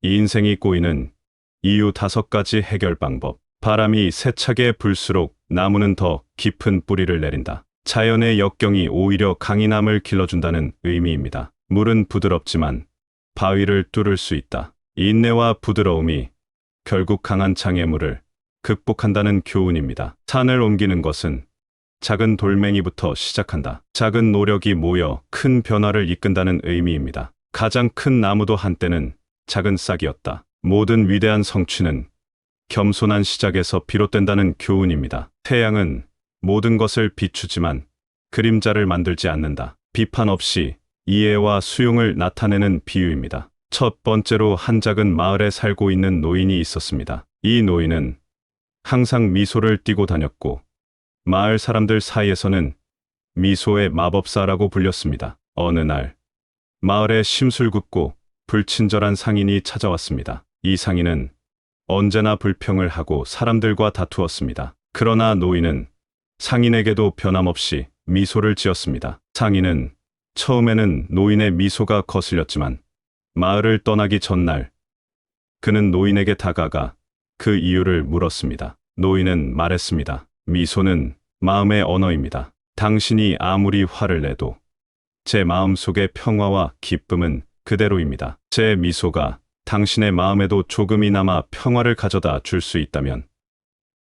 이 인생이 꼬이는 이유 5가지 해결 방법. 바람이 세차게 불수록 나무는 더 깊은 뿌리를 내린다. 자연의 역경이 오히려 강인함을 길러준다는 의미입니다. 물은 부드럽지만 바위를 뚫을 수 있다. 인내와 부드러움이 결국 강한 장애물을 극복한다는 교훈입니다. 산을 옮기는 것은 작은 돌멩이부터 시작한다. 작은 노력이 모여 큰 변화를 이끈다는 의미입니다. 가장 큰 나무도 한때는 작은 싹이었다. 모든 위대한 성취는 겸손한 시작에서 비롯된다는 교훈입니다. 태양은 모든 것을 비추지만 그림자를 만들지 않는다. 비판 없이 이해와 수용을 나타내는 비유입니다. 첫 번째로 한 작은 마을에 살고 있는 노인이 있었습니다. 이 노인은 항상 미소를 띠고 다녔고 마을 사람들 사이에서는 미소의 마법사라고 불렸습니다. 어느 날 마을에 심술궂고 불친절한 상인이 찾아왔습니다. 이 상인은 언제나 불평을 하고 사람들과 다투었습니다. 그러나 노인은 상인에게도 변함없이 미소를 지었습니다. 상인은 처음에는 노인의 미소가 거슬렸지만 마을을 떠나기 전날 그는 노인에게 다가가 그 이유를 물었습니다. 노인은 말했습니다. 미소는 마음의 언어입니다. 당신이 아무리 화를 내도 제 마음속의 평화와 기쁨은 그대로입니다. 제 미소가 당신의 마음에도 조금이나마 평화를 가져다 줄 수 있다면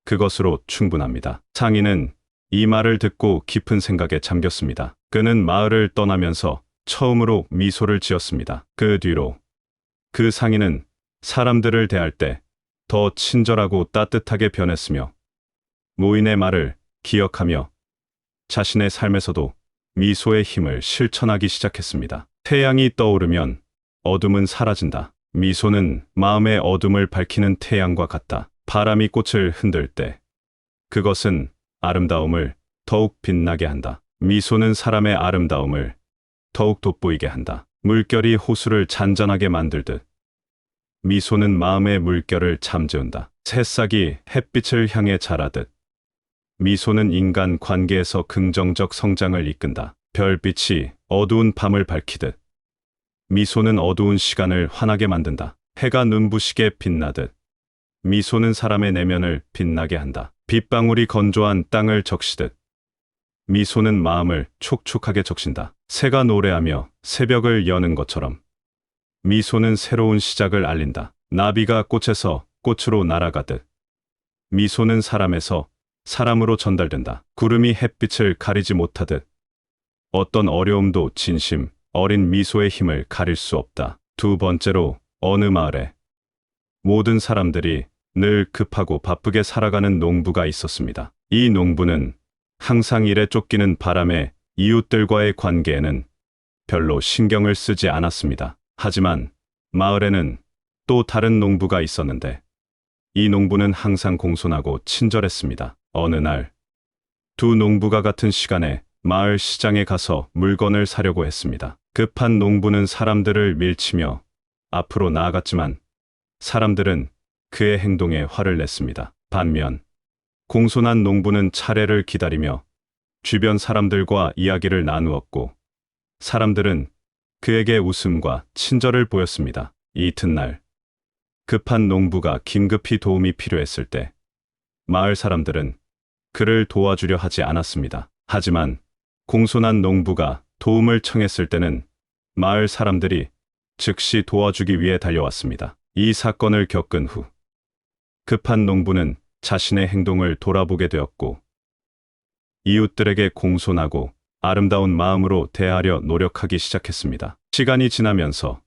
그것으로 충분합니다. 상인은 이 말을 듣고 깊은 생각에 잠겼습니다. 그는 마을을 떠나면서 처음으로 미소를 지었습니다. 그 뒤로 그 상인은 사람들을 대할 때 더 친절하고 따뜻하게 변했으며 노인의 말을 기억하며 자신의 삶에서도 미소의 힘을 실천하기 시작했습니다. 태양이 떠오르면 어둠은 사라진다. 미소는 마음의 어둠을 밝히는 태양과 같다. 바람이 꽃을 흔들 때 그것은 아름다움을 더욱 빛나게 한다. 미소는 사람의 아름다움을 더욱 돋보이게 한다. 물결이 호수를 잔잔하게 만들듯 미소는 마음의 물결을 잠재운다. 새싹이 햇빛을 향해 자라듯 미소는 인간 관계에서 긍정적 성장을 이끈다. 별빛이 어두운 밤을 밝히듯 미소는 어두운 시간을 환하게 만든다. 해가 눈부시게 빛나듯 미소는 사람의 내면을 빛나게 한다. 빗방울이 건조한 땅을 적시듯 미소는 마음을 촉촉하게 적신다. 새가 노래하며 새벽을 여는 것처럼 미소는 새로운 시작을 알린다. 나비가 꽃에서 꽃으로 날아가듯 미소는 사람에서 사람으로 전달된다. 구름이 햇빛을 가리지 못하듯 어떤 어려움도 진심 어린 미소의 힘을 가릴 수 없다. 두 번째로 어느 마을에 모든 사람들이 늘 급하고 바쁘게 살아가는 농부가 있었습니다. 이 농부는 항상 일에 쫓기는 바람에 이웃들과의 관계에는 별로 신경을 쓰지 않았습니다. 하지만 마을에는 또 다른 농부가 있었는데 이 농부는 항상 공손하고 친절했습니다. 어느 날 두 농부가 같은 시간에 마을 시장에 가서 물건을 사려고 했습니다. 급한 농부는 사람들을 밀치며 앞으로 나아갔지만 사람들은 그의 행동에 화를 냈습니다. 반면 공손한 농부는 차례를 기다리며 주변 사람들과 이야기를 나누었고 사람들은 그에게 웃음과 친절을 보였습니다. 이튿날 급한 농부가 긴급히 도움이 필요했을 때 마을 사람들은 그를 도와주려 하지 않았습니다. 하지만 공손한 농부가 도움을 청했을 때는 마을 사람들이 즉시 도와주기 위해 달려왔습니다. 이 사건을 겪은 후 급한 농부는 자신의 행동을 돌아보게 되었고 이웃들에게 공손하고 아름다운 마음으로 대하려 노력하기 시작했습니다. 시간이 지나면서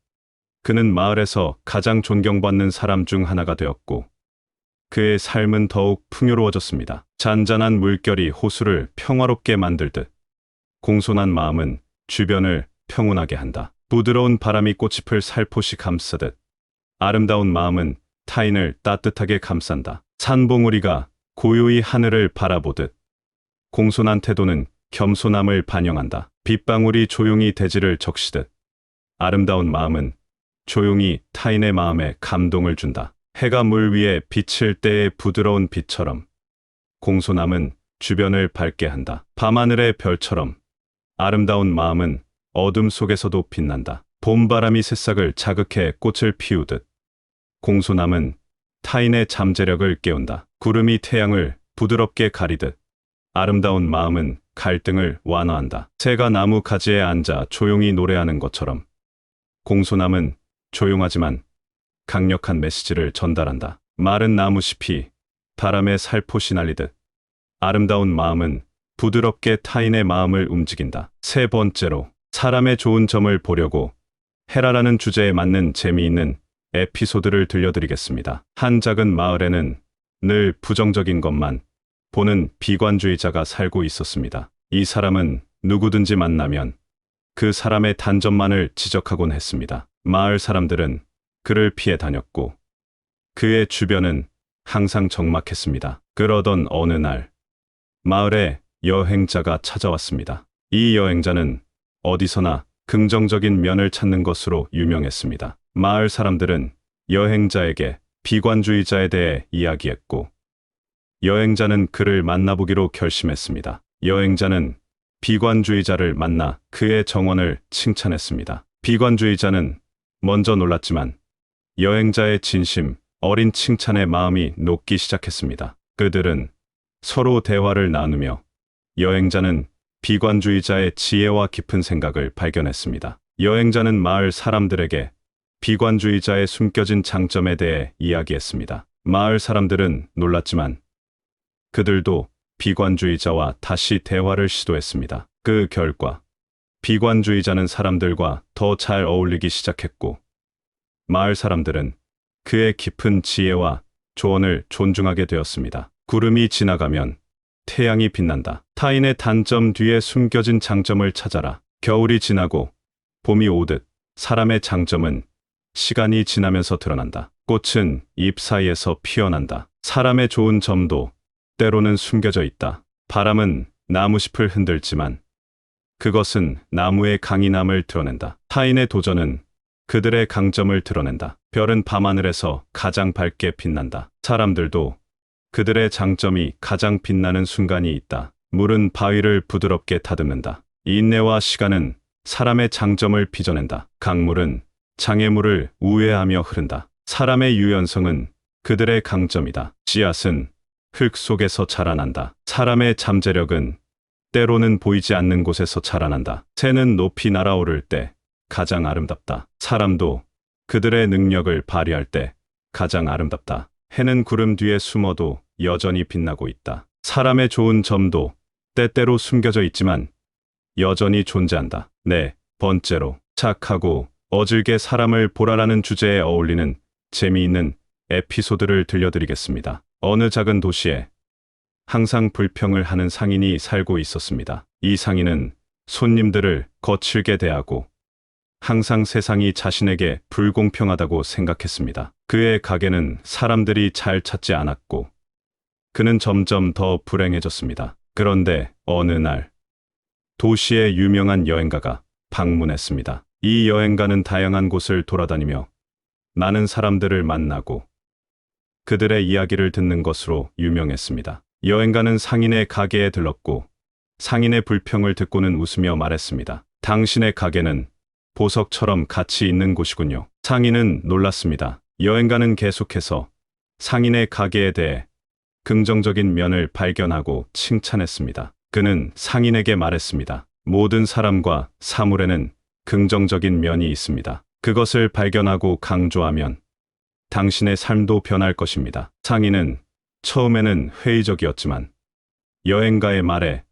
그는 마을에서 가장 존경받는 사람 중 하나가 되었고 그의 삶은 더욱 풍요로워졌습니다. 잔잔한 물결이 호수를 평화롭게 만들듯 공손한 마음은 주변을 평온하게 한다. 부드러운 바람이 꽃잎을 살포시 감싸듯 아름다운 마음은 타인을 따뜻하게 감싼다. 산봉우리가 고요히 하늘을 바라보듯 공손한 태도는 겸손함을 반영한다. 빗방울이 조용히 대지를 적시듯 아름다운 마음은 조용히 타인의 마음에 감동을 준다. 해가 물 위에 비칠 때의 부드러운 빛처럼 공손함은 주변을 밝게 한다. 밤하늘의 별처럼 아름다운 마음은 어둠 속에서도 빛난다. 봄바람이 새싹을 자극해 꽃을 피우듯 공소남은 타인의 잠재력을 깨운다. 구름이 태양을 부드럽게 가리듯 아름다운 마음은 갈등을 완화한다. 새가 나무 가지에 앉아 조용히 노래하는 것처럼 공소남은 조용하지만 강력한 메시지를 전달한다. 마른 나무잎이 바람에 살포시 날리듯 아름다운 마음은 부드럽게 타인의 마음을 움직인다. 세 번째로, 사람의 좋은 점을 보려고 해라라는 주제에 맞는 재미있는 에피소드를 들려드리겠습니다. 한 작은 마을에는 늘 부정적인 것만 보는 비관주의자가 살고 있었습니다. 이 사람은 누구든지 만나면 그 사람의 단점만을 지적하곤 했습니다. 마을 사람들은 그를 피해 다녔고 그의 주변은 항상 적막했습니다. 그러던 어느 날 마을에 여행자가 찾아왔습니다. 이 여행자는 어디서나 긍정적인 면을 찾는 것으로 유명했습니다. 마을 사람들은 여행자에게 비관주의자에 대해 이야기했고 여행자는 그를 만나보기로 결심했습니다. 여행자는 비관주의자를 만나 그의 정원을 칭찬했습니다. 비관주의자는 먼저 놀랐지만 여행자의 진심 어린 칭찬에 마음이 녹기 시작했습니다. 그들은 서로 대화를 나누며 여행자는 비관주의자의 지혜와 깊은 생각을 발견했습니다. 여행자는 마을 사람들에게 비관주의자의 숨겨진 장점에 대해 이야기했습니다. 마을 사람들은 놀랐지만 그들도 비관주의자와 다시 대화를 시도했습니다. 그 결과 비관주의자는 사람들과 더 잘 어울리기 시작했고 마을 사람들은 그의 깊은 지혜와 조언을 존중하게 되었습니다. 구름이 지나가면 태양이 빛난다. 타인의 단점 뒤에 숨겨진 장점을 찾아라. 겨울이 지나고 봄이 오듯 사람의 장점은 시간이 지나면서 드러난다. 꽃은 잎 사이에서 피어난다. 사람의 좋은 점도 때로는 숨겨져 있다. 바람은 나무잎을 흔들지만 그것은 나무의 강인함을 드러낸다. 타인의 도전은 그들의 강점을 드러낸다. 별은 밤하늘에서 가장 밝게 빛난다. 사람들도 그들의 장점이 가장 빛나는 순간이 있다. 물은 바위를 부드럽게 다듬는다. 인내와 시간은 사람의 장점을 빚어낸다. 강물은 장애물을 우회하며 흐른다. 사람의 유연성은 그들의 강점이다. 씨앗은 흙 속에서 자라난다. 사람의 잠재력은 때로는 보이지 않는 곳에서 자라난다. 새는 높이 날아오를 때 가장 아름답다. 사람도 그들의 능력을 발휘할 때 가장 아름답다. 해는 구름 뒤에 숨어도 여전히 빛나고 있다. 사람의 좋은 점도 때때로 숨겨져 있지만 여전히 존재한다. 네 번째로, 착하고 어질게 사람을 보라라는 주제에 어울리는 재미있는 에피소드를 들려드리겠습니다. 어느 작은 도시에 항상 불평을 하는 상인이 살고 있었습니다. 이 상인은 손님들을 거칠게 대하고 항상 세상이 자신에게 불공평하다고 생각했습니다. 그의 가게는 사람들이 잘 찾지 않았고 그는 점점 더 불행해졌습니다. 그런데 어느 날 도시의 유명한 여행가가 방문했습니다. 이 여행가는 다양한 곳을 돌아다니며 많은 사람들을 만나고 그들의 이야기를 듣는 것으로 유명했습니다. 여행가는 상인의 가게에 들렀고 상인의 불평을 듣고는 웃으며 말했습니다. 당신의 가게는 보석처럼 가치 있는 곳이군요. 상인은 놀랐습니다. 여행가는 계속해서 상인의 가게에 대해 긍정적인 면을 발견하고 칭찬했습니다. 그는 상인에게 말했습니다. 모든 사람과 사물에는 긍정적인 면이 있습니다. 그것을 발견하고 강조하면 당신의 삶도 변할 것입니다. 상인은 처음에는 회의적이었지만 여행가의 말에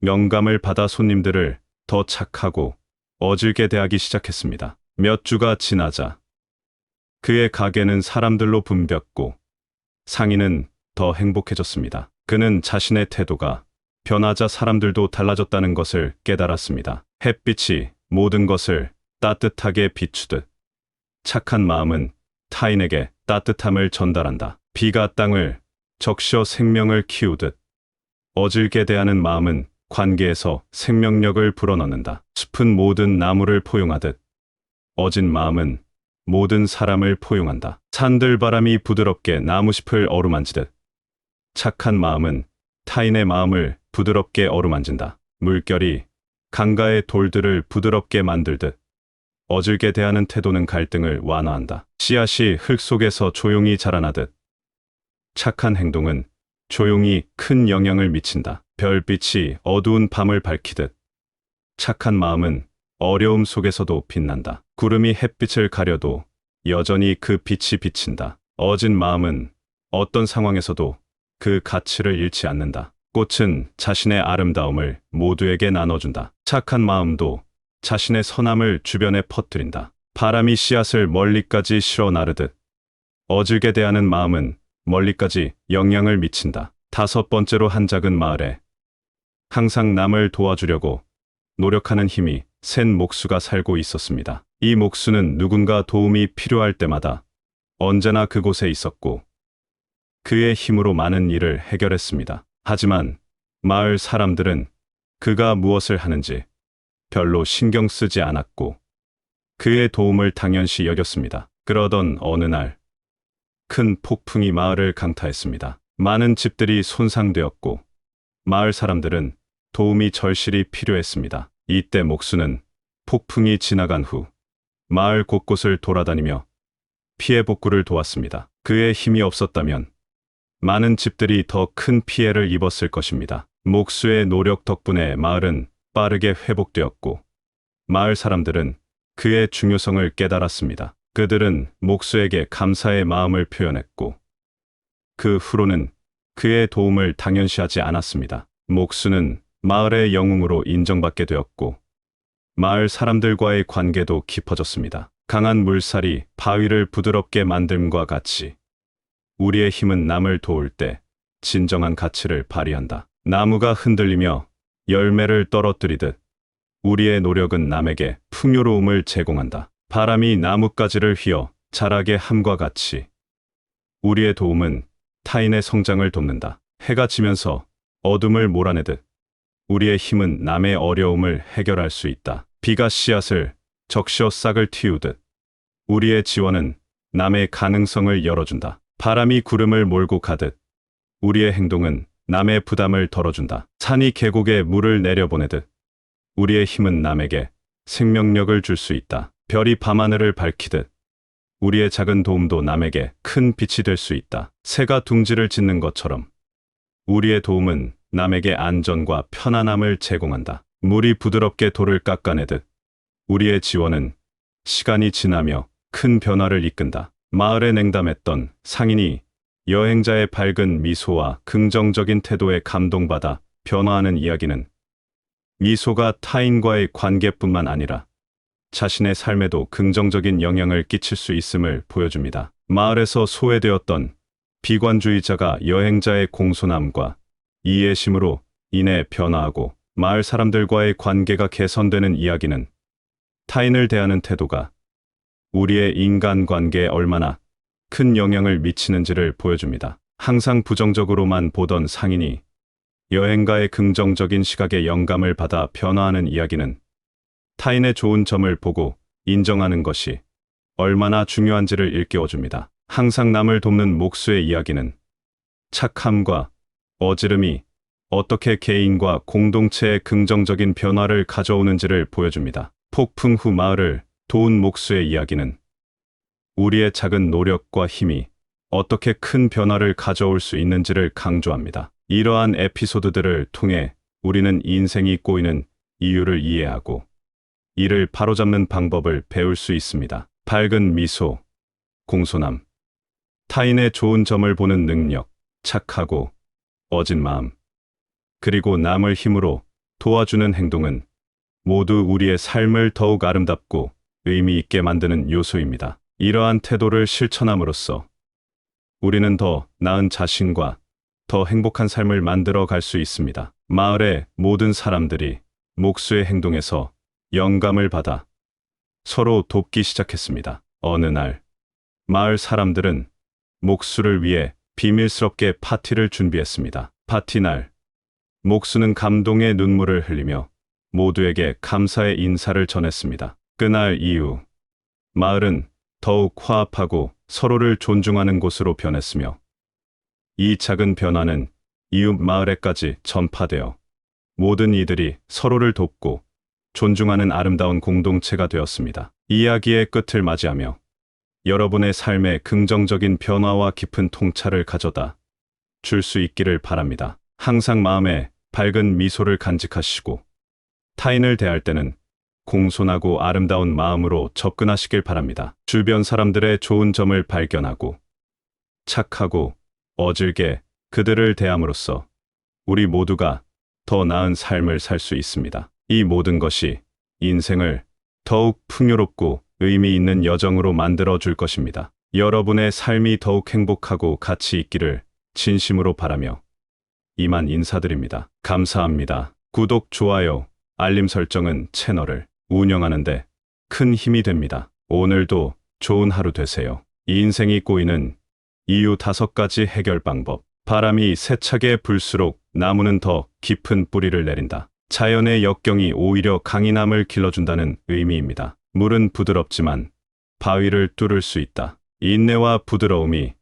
영감을 받아 손님들을 더 착하고 어질게 대하기 시작했습니다. 몇 주가 지나자 그의 가게는 사람들로 붐볐고 상인은 더 행복해졌습니다. 그는 자신의 태도가 변하자 사람들도 달라졌다는 것을 깨달았습니다. 햇빛이 모든 것을 따뜻하게 비추듯 착한 마음은 타인에게 따뜻함을 전달한다. 비가 땅을 적셔 생명을 키우듯 어질게 대하는 마음은 관계에서 생명력을 불어넣는다. 숲은 모든 나무를 포용하듯 어진 마음은 모든 사람을 포용한다. 산들바람이 부드럽게 나무잎을 어루만지듯 착한 마음은 타인의 마음을 부드럽게 어루만진다. 물결이 강가의 돌들을 부드럽게 만들듯 어질게 대하는 태도는 갈등을 완화한다. 씨앗이 흙 속에서 조용히 자라나듯 착한 행동은 조용히 큰 영향을 미친다. 별빛이 어두운 밤을 밝히듯 착한 마음은 어려움 속에서도 빛난다. 구름이 햇빛을 가려도 여전히 그 빛이 비친다. 어진 마음은 어떤 상황에서도 그 가치를 잃지 않는다. 꽃은 자신의 아름다움을 모두에게 나눠준다. 착한 마음도 자신의 선함을 주변에 퍼뜨린다. 바람이 씨앗을 멀리까지 실어 나르듯 어질게 대하는 마음은 멀리까지 영향을 미친다. 다섯 번째로 한 작은 마을에 항상 남을 도와주려고 노력하는 힘이 센 목수가 살고 있었습니다. 이 목수는 누군가 도움이 필요할 때마다 언제나 그곳에 있었고 그의 힘으로 많은 일을 해결했습니다. 하지만 마을 사람들은 그가 무엇을 하는지 별로 신경 쓰지 않았고 그의 도움을 당연시 여겼습니다. 그러던 어느 날 큰 폭풍이 마을을 강타했습니다. 많은 집들이 손상되었고 마을 사람들은 도움이 절실히 필요했습니다. 이때 목수는 폭풍이 지나간 후 마을 곳곳을 돌아다니며 피해 복구를 도왔습니다. 그의 힘이 없었다면 많은 집들이 더 큰 피해를 입었을 것입니다. 목수의 노력 덕분에 마을은 빠르게 회복되었고 마을 사람들은 그의 중요성을 깨달았습니다. 그들은 목수에게 감사의 마음을 표현했고 그 후로는 그의 도움을 당연시하지 않았습니다. 목수는 마을의 영웅으로 인정받게 되었고 마을 사람들과의 관계도 깊어졌습니다. 강한 물살이 바위를 부드럽게 만듦과 같이 우리의 힘은 남을 도울 때 진정한 가치를 발휘한다. 나무가 흔들리며 열매를 떨어뜨리듯 우리의 노력은 남에게 풍요로움을 제공한다. 바람이 나뭇가지를 휘어 자라게 함과 같이 우리의 도움은 타인의 성장을 돕는다. 해가 지면서 어둠을 몰아내듯 우리의 힘은 남의 어려움을 해결할 수 있다. 비가 씨앗을 적셔 싹을 틔우듯 우리의 지원은 남의 가능성을 열어준다. 바람이 구름을 몰고 가듯 우리의 행동은 남의 부담을 덜어준다. 산이 계곡에 물을 내려보내듯 우리의 힘은 남에게 생명력을 줄 수 있다. 별이 밤하늘을 밝히듯 우리의 작은 도움도 남에게 큰 빛이 될 수 있다. 새가 둥지를 짓는 것처럼 우리의 도움은 남에게 안전과 편안함을 제공한다. 물이 부드럽게 돌을 깎아내듯 우리의 지원은 시간이 지나며 큰 변화를 이끈다. 마을에 냉담했던 상인이 여행자의 밝은 미소와 긍정적인 태도에 감동받아 변화하는 이야기는 미소가 타인과의 관계뿐만 아니라 자신의 삶에도 긍정적인 영향을 끼칠 수 있음을 보여줍니다. 마을에서 소외되었던 비관주의자가 여행자의 공손함과 이해심으로 인해 변화하고 마을 사람들과의 관계가 개선되는 이야기는 타인을 대하는 태도가 우리의 인간관계에 얼마나 큰 영향을 미치는지를 보여줍니다. 항상 부정적으로만 보던 상인이 여행가의 긍정적인 시각에 영감을 받아 변화하는 이야기는 타인의 좋은 점을 보고 인정하는 것이 얼마나 중요한지를 일깨워줍니다. 항상 남을 돕는 목수의 이야기는 착함과 어지름이 어떻게 개인과 공동체에 긍정적인 변화를 가져오는지를 보여줍니다. 폭풍 후 마을을 도운 목수의 이야기는 우리의 작은 노력과 힘이 어떻게 큰 변화를 가져올 수 있는지를 강조합니다. 이러한 에피소드들을 통해 우리는 인생이 꼬이는 이유를 이해하고 이를 바로잡는 방법을 배울 수 있습니다. 밝은 미소, 공손함, 타인의 좋은 점을 보는 능력, 착하고 어진 마음, 그리고 남을 힘으로 도와주는 행동은 모두 우리의 삶을 더욱 아름답고 의미 있게 만드는 요소입니다. 이러한 태도를 실천함으로써 우리는 더 나은 자신과 더 행복한 삶을 만들어 갈 수 있습니다. 마을의 모든 사람들이 목수의 행동에서 영감을 받아 서로 돕기 시작했습니다. 어느 날 마을 사람들은 목수를 위해 비밀스럽게 파티를 준비했습니다. 파티 날 목수는 감동의 눈물을 흘리며 모두에게 감사의 인사를 전했습니다. 그날 이후 마을은 더욱 화합하고 서로를 존중하는 곳으로 변했으며 이 작은 변화는 이웃 마을에까지 전파되어 모든 이들이 서로를 돕고 존중하는 아름다운 공동체가 되었습니다. 이야기의 끝을 맞이하며 여러분의 삶에 긍정적인 변화와 깊은 통찰을 가져다 줄 수 있기를 바랍니다. 항상 마음에 밝은 미소를 간직하시고 타인을 대할 때는 공손하고 아름다운 마음으로 접근하시길 바랍니다. 주변 사람들의 좋은 점을 발견하고 착하고 어질게 그들을 대함으로써 우리 모두가 더 나은 삶을 살 수 있습니다. 이 모든 것이 인생을 더욱 풍요롭고 의미 있는 여정으로 만들어 줄 것입니다. 여러분의 삶이 더욱 행복하고 가치 있기를 진심으로 바라며 이만 인사드립니다. 감사합니다. 구독, 좋아요, 알림 설정은 채널을 운영하는데 큰 힘이 됩니다. 오늘도 좋은 하루 되세요. 이 인생이 꼬이는 이유 5가지 해결 방법. 바람이 세차게 불수록 나무는 더 깊은 뿌리를 내린다. 자연의 역경이 오히려 강인함을 길러준다는 의미입니다. 물은 부드럽지만 바위를 뚫을 수 있다. 인내와 부드러움이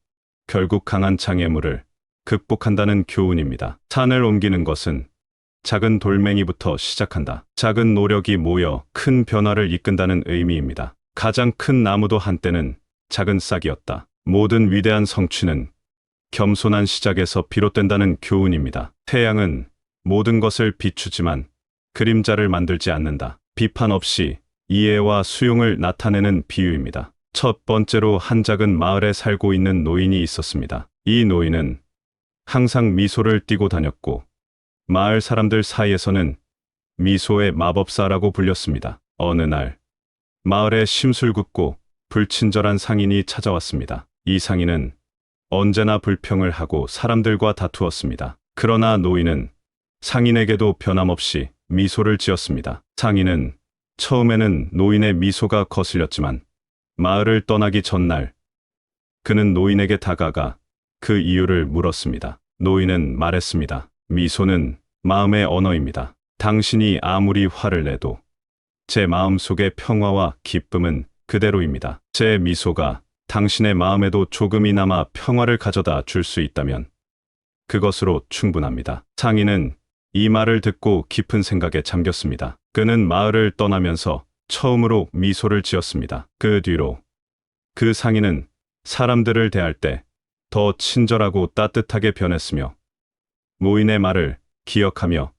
결국 강한 장애물을 극복한다는 교훈입니다. 산을 옮기는 것은 작은 돌멩이부터 시작한다. 작은 노력이 모여 큰 변화를 이끈다는 의미입니다. 가장 큰 나무도 한때는 작은 싹이었다. 모든 위대한 성취는 겸손한 시작에서 비롯된다는 교훈입니다. 태양은 모든 것을 비추지만 그림자를 만들지 않는다. 비판 없이 이해와 수용을 나타내는 비유입니다. 첫 번째로 한 작은 마을에 살고 있는 노인이 있었습니다. 이 노인은 항상 미소를 띠고 다녔고 마을 사람들 사이에서는 미소의 마법사라고 불렸습니다. 어느 날 마을에 심술궂고 불친절한 상인이 찾아왔습니다. 이 상인은 언제나 불평을 하고 사람들과 다투었습니다. 그러나 노인은 상인에게도 변함없이 미소를 지었습니다. 상인은 처음에는 노인의 미소가 거슬렸지만 마을을 떠나기 전날 그는 노인에게 다가가 그 이유를 물었습니다. 노인은 말했습니다. 미소는 마음의 언어입니다. 당신이 아무리 화를 내도 제 마음속의 평화와 기쁨은 그대로입니다. 제 미소가 당신의 마음에도 조금이나마 평화를 가져다 줄 수 있다면 그것으로 충분합니다. 상인은 이 말을 듣고 깊은 생각에 잠겼습니다. 그는 마을을 떠나면서 처음으로 미소를 지었습니다. 그 뒤로 그 상인은 사람들을 대할 때 더 친절하고 따뜻하게 변했으며 노인의 말을 기억하며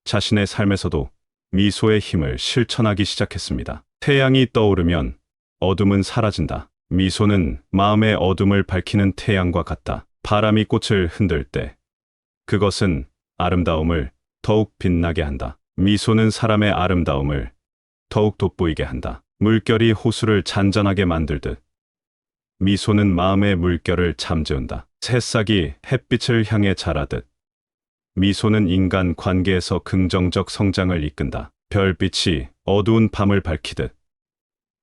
자신의 삶에서도 미소의 힘을 실천하기 시작했습니다. 태양이 떠오르면 어둠은 사라진다. 미소는 마음의 어둠을 밝히는 태양과 같다. 바람이 꽃을 흔들 때 그것은 아름다움을 더욱 빛나게 한다. 미소는 사람의 아름다움을 더욱 돋보이게 한다. 물결이 호수를 잔잔하게 만들듯 미소는 마음의 물결을 잠재운다. 새싹이 햇빛을 향해 자라듯 미소는 인간 관계에서 긍정적 성장을 이끈다. 별빛이 어두운 밤을 밝히듯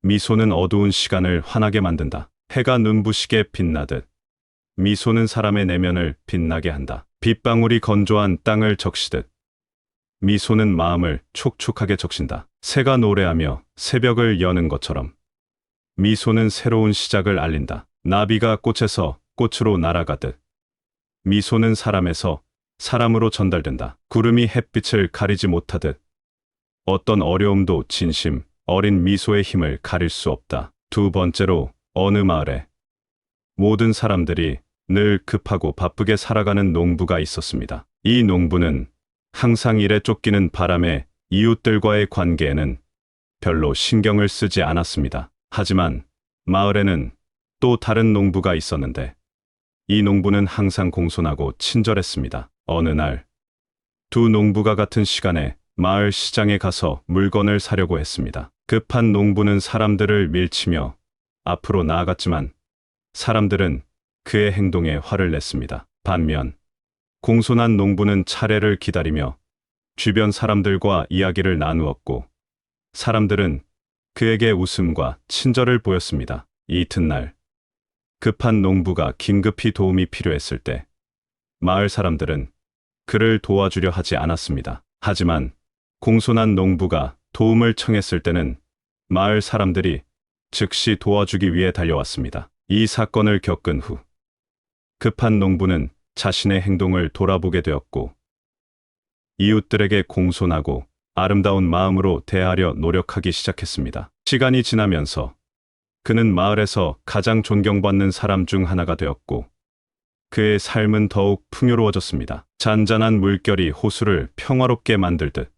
미소는 어두운 시간을 환하게 만든다. 해가 눈부시게 빛나듯 미소는 사람의 내면을 빛나게 한다. 빗방울이 건조한 땅을 적시듯 미소는 마음을 촉촉하게 적신다. 새가 노래하며 새벽을 여는 것처럼 미소는 새로운 시작을 알린다. 나비가 꽃에서 꽃으로 날아가듯 미소는 사람에서 사람으로 전달된다. 구름이 햇빛을 가리지 못하듯 어떤 어려움도 진심 어린 미소의 힘을 가릴 수 없다. 두 번째로 어느 마을에 모든 사람들이 늘 급하고 바쁘게 살아가는 농부가 있었습니다. 이 농부는 항상 일에 쫓기는 바람에 이웃들과의 관계에는 별로 신경을 쓰지 않았습니다. 하지만 마을에는 또 다른 농부가 있었는데 이 농부는 항상 공손하고 친절했습니다. 어느 날 두 농부가 같은 시간에 마을 시장에 가서 물건을 사려고 했습니다. 급한 농부는 사람들을 밀치며 앞으로 나아갔지만 사람들은 그의 행동에 화를 냈습니다. 반면 공손한 농부는 차례를 기다리며 주변 사람들과 이야기를 나누었고 사람들은 그에게 웃음과 친절을 보였습니다. 이튿날 급한 농부가 긴급히 도움이 필요했을 때 마을 사람들은 그를 도와주려 하지 않았습니다. 하지만 공손한 농부가 도움을 청했을 때는 마을 사람들이 즉시 도와주기 위해 달려왔습니다. 이 사건을 겪은 후 급한 농부는 자신의 행동을 돌아보게 되었고 이웃들에게 공손하고 아름다운 마음으로 대하려 노력하기 시작했습니다. 시간이 지나면서 그는 마을에서 가장 존경받는 사람 중 하나가 되었고, 그의 삶은 더욱 풍요로워졌습니다. 잔잔한 물결이 호수를 평화롭게 만들듯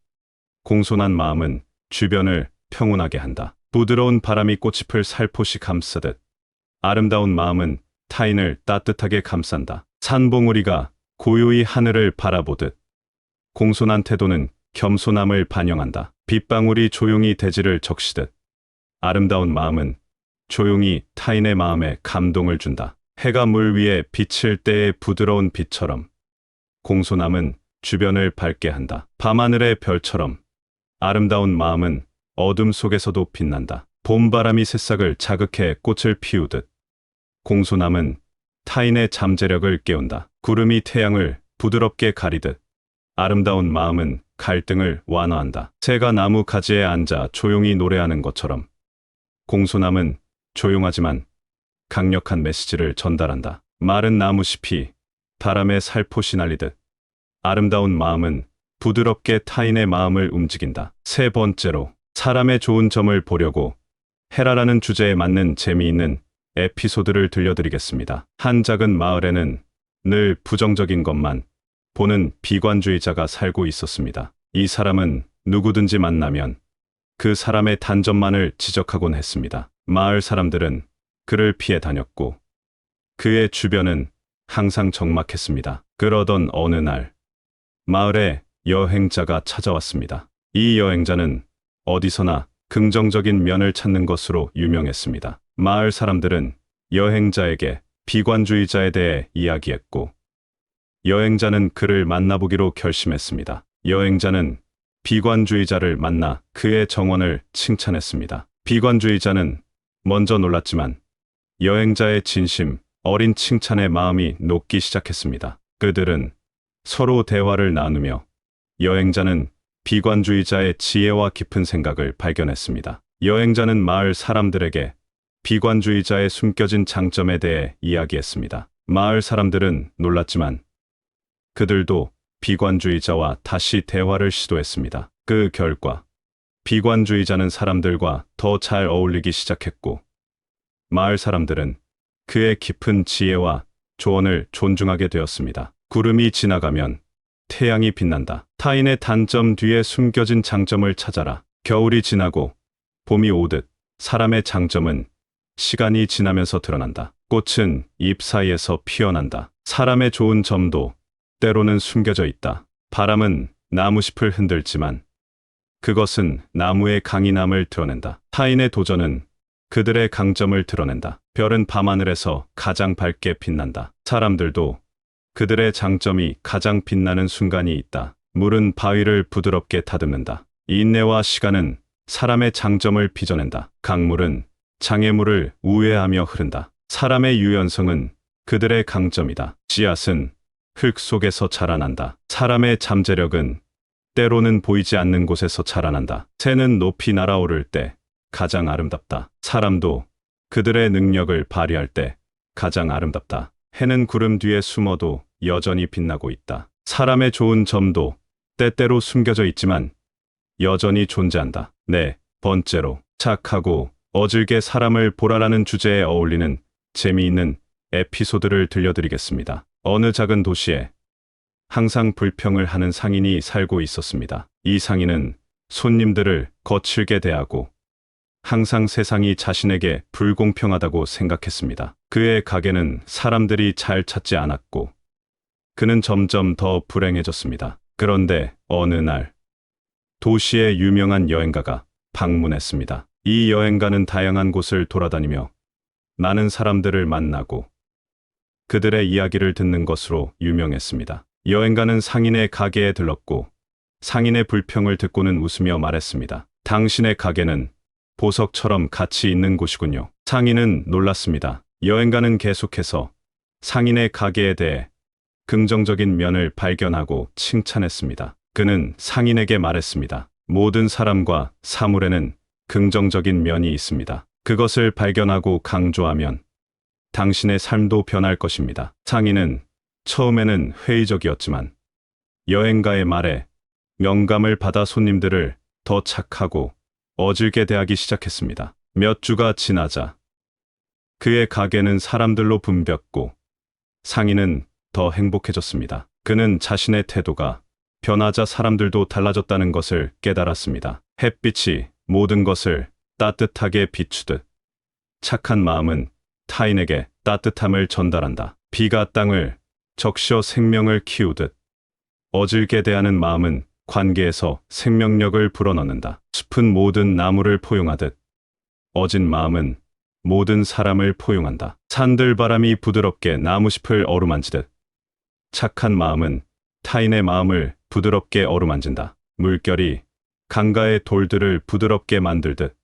공손한 마음은 주변을 평온하게 한다. 부드러운 바람이 꽃잎을 살포시 감싸듯 아름다운 마음은 타인을 따뜻하게 감싼다. 산봉우리가 고요히 하늘을 바라보듯 공손한 태도는 겸손함을 반영한다. 빗방울이 조용히 대지를 적시듯 아름다운 마음은 조용히 타인의 마음에 감동을 준다. 해가 물 위에 비칠 때의 부드러운 빛처럼 공손함은 주변을 밝게 한다. 밤하늘의 별처럼 아름다운 마음은 어둠 속에서도 빛난다. 봄바람이 새싹을 자극해 꽃을 피우듯 공손함은 타인의 잠재력을 깨운다. 구름이 태양을 부드럽게 가리듯 아름다운 마음은 갈등을 완화한다. 새가 나무 가지에 앉아 조용히 노래하는 것처럼 공손함은 조용하지만 강력한 메시지를 전달한다. 마른 나무잎이 바람에 살포시 날리듯 아름다운 마음은 부드럽게 타인의 마음을 움직인다. 세 번째로, 사람의 좋은 점을 보려고 해라라는 주제에 맞는 재미있는 에피소드를 들려드리겠습니다. 한 작은 마을에는 늘 부정적인 것만 보는 비관주의자가 살고 있었습니다. 이 사람은 누구든지 만나면 그 사람의 단점만을 지적하곤 했습니다. 마을 사람들은 그를 피해 다녔고 그의 주변은 항상 적막했습니다. 그러던 어느 날 마을에 여행자가 찾아왔습니다. 이 여행자는 어디서나 긍정적인 면을 찾는 것으로 유명했습니다. 마을 사람들은 여행자에게 비관주의자에 대해 이야기했고 여행자는 그를 만나보기로 결심했습니다. 여행자는 비관주의자를 만나 그의 정원을 칭찬했습니다. 비관주의자는 먼저 놀랐지만 여행자의 진심 어린 칭찬에 마음이 녹기 시작했습니다. 그들은 서로 대화를 나누며 여행자는 비관주의자의 지혜와 깊은 생각을 발견했습니다. 여행자는 마을 사람들에게 비관주의자의 숨겨진 장점에 대해 이야기했습니다. 마을 사람들은 놀랐지만 그들도 비관주의자와 다시 대화를 시도했습니다. 그 결과 비관주의자는 사람들과 더 잘 어울리기 시작했고 마을 사람들은 그의 깊은 지혜와 조언을 존중하게 되었습니다. 구름이 지나가면 태양이 빛난다. 타인의 단점 뒤에 숨겨진 장점을 찾아라. 겨울이 지나고 봄이 오듯 사람의 장점은 시간이 지나면서 드러난다. 꽃은 잎 사이에서 피어난다. 사람의 좋은 점도 때로는 숨겨져 있다. 바람은 나무잎을 흔들지만 그것은 나무의 강인함을 드러낸다. 타인의 도전은 그들의 강점을 드러낸다. 별은 밤하늘에서 가장 밝게 빛난다. 사람들도 그들의 장점이 가장 빛나는 순간이 있다. 물은 바위를 부드럽게 다듬는다. 인내와 시간은 사람의 장점을 빚어낸다. 강물은 장애물을 우회하며 흐른다. 사람의 유연성은 그들의 강점이다. 씨앗은 흙 속에서 자라난다. 사람의 잠재력은 때로는 보이지 않는 곳에서 자라난다. 새는 높이 날아오를 때 가장 아름답다. 사람도 그들의 능력을 발휘할 때 가장 아름답다. 해는 구름 뒤에 숨어도 여전히 빛나고 있다. 사람의 좋은 점도 때때로 숨겨져 있지만 여전히 존재한다. 네 번째로, 착하고 어질게 사람을 보라라는 주제에 어울리는 재미있는 에피소드를 들려드리겠습니다. 어느 작은 도시에 항상 불평을 하는 상인이 살고 있었습니다. 이 상인은 손님들을 거칠게 대하고 항상 세상이 자신에게 불공평하다고 생각했습니다. 그의 가게는 사람들이 잘 찾지 않았고 그는 점점 더 불행해졌습니다. 그런데 어느 날 도시의 유명한 여행가가 방문했습니다. 이 여행가는 다양한 곳을 돌아다니며 많은 사람들을 만나고 그들의 이야기를 듣는 것으로 유명했습니다. 여행가는 상인의 가게에 들렀고 상인의 불평을 듣고는 웃으며 말했습니다. 당신의 가게는 보석처럼 가치 있는 곳이군요. 상인은 놀랐습니다. 여행가는 계속해서 상인의 가게에 대해 긍정적인 면을 발견하고 칭찬했습니다. 그는 상인에게 말했습니다. 모든 사람과 사물에는 긍정적인 면이 있습니다. 그것을 발견하고 강조하면 당신의 삶도 변할 것입니다. 상인은 처음에는 회의적이었지만 여행가의 말에 영감을 받아 손님들을 더 착하고 어질게 대하기 시작했습니다. 몇 주가 지나자 그의 가게는 사람들로 붐볐고 상인은 더 행복해졌습니다. 그는 자신의 태도가 변하자 사람들도 달라졌다는 것을 깨달았습니다. 햇빛이 모든 것을 따뜻하게 비추듯 착한 마음은 타인에게 따뜻함을 전달한다. 비가 땅을 적셔 생명을 키우듯 어질게 대하는 마음은 관계에서 생명력을 불어넣는다. 숲은 모든 나무를 포용하듯 어진 마음은 모든 사람을 포용한다. 산들바람이 부드럽게 나무잎을 어루만지듯 착한 마음은 타인의 마음을 부드럽게 어루만진다. 물결이 강가의 돌들을 부드럽게 만들듯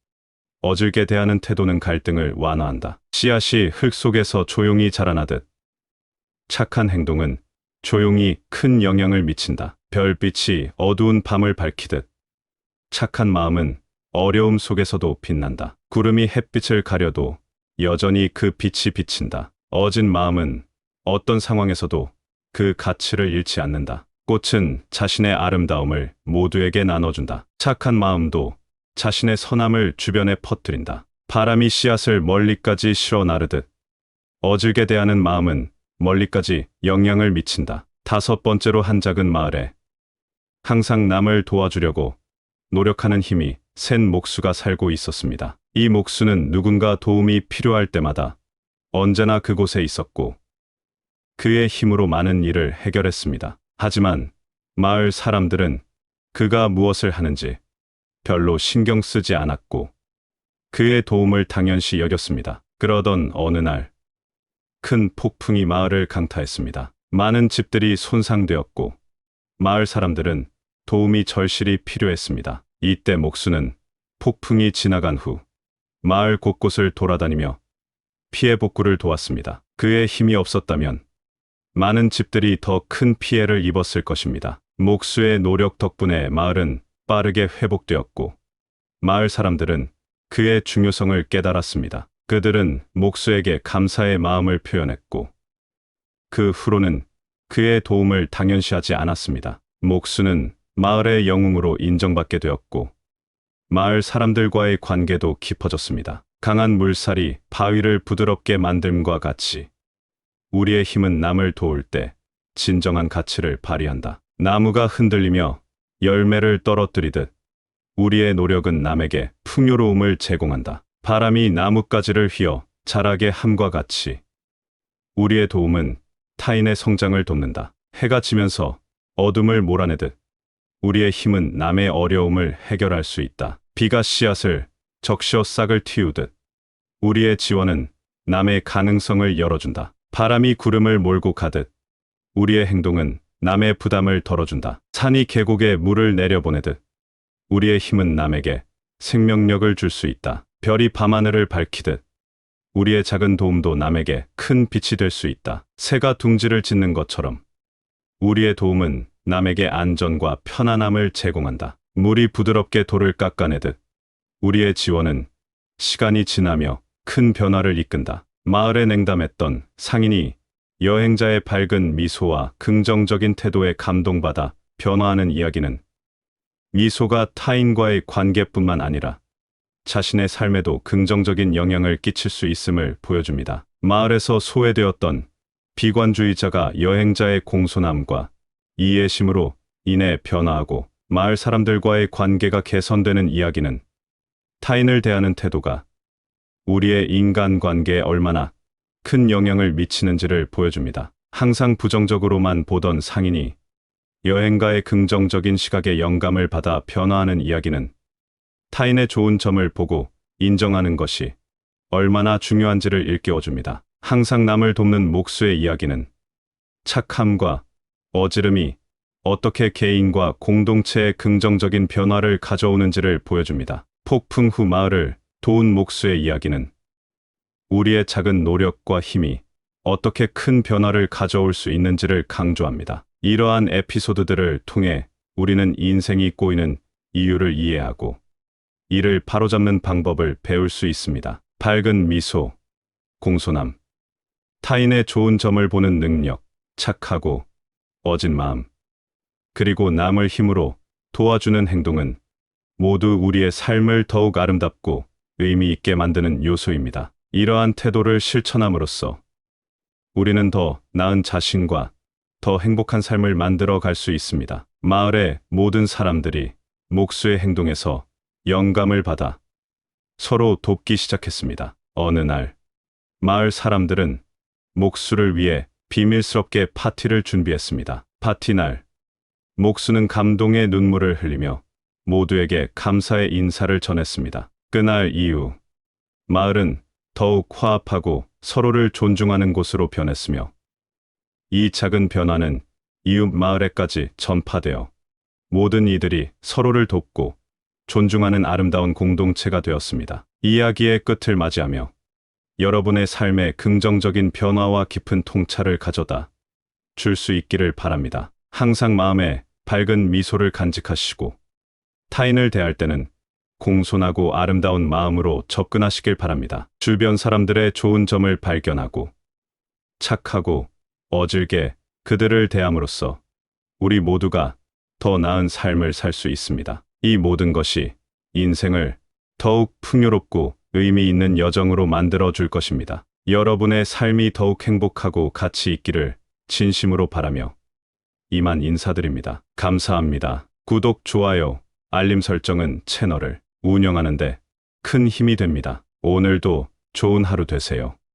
어질게 대하는 태도는 갈등을 완화한다. 씨앗이 흙 속에서 조용히 자라나듯 착한 행동은 조용히 큰 영향을 미친다. 별빛이 어두운 밤을 밝히듯 착한 마음은 어려움 속에서도 빛난다. 구름이 햇빛을 가려도 여전히 그 빛이 비친다. 어진 마음은 어떤 상황에서도 그 가치를 잃지 않는다. 꽃은 자신의 아름다움을 모두에게 나눠준다. 착한 마음도 자신의 선함을 주변에 퍼뜨린다. 바람이 씨앗을 멀리까지 실어 나르듯 어질게 대하는 마음은 멀리까지 영향을 미친다. 5번째로 한 작은 마을에 항상 남을 도와주려고 노력하는 힘이 센 목수가 살고 있었습니다. 이 목수는 누군가 도움이 필요할 때마다 언제나 그곳에 있었고 그의 힘으로 많은 일을 해결했습니다. 하지만 마을 사람들은 그가 무엇을 하는지 별로 신경 쓰지 않았고 그의 도움을 당연시 여겼습니다. 그러던 어느 날 큰 폭풍이 마을을 강타했습니다. 많은 집들이 손상되었고 마을 사람들은 도움이 절실히 필요했습니다. 이때 목수는 폭풍이 지나간 후 마을 곳곳을 돌아다니며 피해 복구를 도왔습니다. 그의 힘이 없었다면 많은 집들이 더 큰 피해를 입었을 것입니다. 목수의 노력 덕분에 마을은 빠르게 회복되었고 마을 사람들은 그의 중요성을 깨달았습니다. 그들은 목수에게 감사의 마음을 표현했고 그 후로는 그의 도움을 당연시하지 않았습니다. 목수는 마을의 영웅으로 인정받게 되었고 마을 사람들과의 관계도 깊어졌습니다. 강한 물살이 바위를 부드럽게 만듦과 같이 우리의 힘은 남을 도울 때 진정한 가치를 발휘한다. 나무가 흔들리며 열매를 떨어뜨리듯 우리의 노력은 남에게 풍요로움을 제공한다. 바람이 나뭇가지를 휘어 자라게 함과 같이 우리의 도움은 타인의 성장을 돕는다. 해가 지면서 어둠을 몰아내듯 우리의 힘은 남의 어려움을 해결할 수 있다. 비가 씨앗을 적셔 싹을 틔우듯 우리의 지원은 남의 가능성을 열어준다. 바람이 구름을 몰고 가듯 우리의 행동은 남의 부담을 덜어준다. 산이 계곡에 물을 내려보내듯 우리의 힘은 남에게 생명력을 줄 수 있다. 별이 밤하늘을 밝히듯 우리의 작은 도움도 남에게 큰 빛이 될 수 있다. 새가 둥지를 짓는 것처럼 우리의 도움은 남에게 안전과 편안함을 제공한다. 물이 부드럽게 돌을 깎아내듯 우리의 지원은 시간이 지나며 큰 변화를 이끈다. 마을에 냉담했던 상인이 여행자의 밝은 미소와 긍정적인 태도에 감동받아 변화하는 이야기는 미소가 타인과의 관계뿐만 아니라 자신의 삶에도 긍정적인 영향을 끼칠 수 있음을 보여줍니다. 마을에서 소외되었던 비관주의자가 여행자의 공손함과 이해심으로 인해 변화하고 마을 사람들과의 관계가 개선되는 이야기는 타인을 대하는 태도가 우리의 인간관계에 얼마나 큰 영향을 미치는지를 보여줍니다. 항상 부정적으로만 보던 상인이 여행가의 긍정적인 시각에 영감을 받아 변화하는 이야기는 타인의 좋은 점을 보고 인정하는 것이 얼마나 중요한지를 일깨워줍니다. 항상 남을 돕는 목수의 이야기는 착함과 어지름이 어떻게 개인과 공동체에 긍정적인 변화를 가져오는지를 보여줍니다. 폭풍 후 마을을 도운 목수의 이야기는 우리의 작은 노력과 힘이 어떻게 큰 변화를 가져올 수 있는지를 강조합니다. 이러한 에피소드들을 통해 우리는 인생이 꼬이는 이유를 이해하고 이를 바로잡는 방법을 배울 수 있습니다. 밝은 미소, 공손함, 타인의 좋은 점을 보는 능력, 착하고 어진 마음, 그리고 남을 힘으로 도와주는 행동은 모두 우리의 삶을 더욱 아름답고 의미 있게 만드는 요소입니다. 이러한 태도를 실천함으로써 우리는 더 나은 자신과 더 행복한 삶을 만들어 갈 수 있습니다. 마을의 모든 사람들이 목수의 행동에서 영감을 받아 서로 돕기 시작했습니다. 어느 날 마을 사람들은 목수를 위해 비밀스럽게 파티를 준비했습니다. 파티 날 목수는 감동의 눈물을 흘리며 모두에게 감사의 인사를 전했습니다. 그날 이후 마을은 더욱 화합하고 서로를 존중하는 곳으로 변했으며 이 작은 변화는 이웃 마을에까지 전파되어 모든 이들이 서로를 돕고 존중하는 아름다운 공동체가 되었습니다. 이야기의 끝을 맞이하며 여러분의 삶에 긍정적인 변화와 깊은 통찰을 가져다 줄 수 있기를 바랍니다. 항상 마음에 밝은 미소를 간직하시고 타인을 대할 때는 공손하고 아름다운 마음으로 접근하시길 바랍니다. 주변 사람들의 좋은 점을 발견하고 착하고 어질게 그들을 대함으로써 우리 모두가 더 나은 삶을 살 수 있습니다. 이 모든 것이 인생을 더욱 풍요롭고 의미 있는 여정으로 만들어 줄 것입니다. 여러분의 삶이 더욱 행복하고 가치 있기를 진심으로 바라며 이만 인사드립니다. 감사합니다. 구독, 좋아요, 알림 설정은 채널을 운영하는데 큰 힘이 됩니다. 오늘도 좋은 하루 되세요.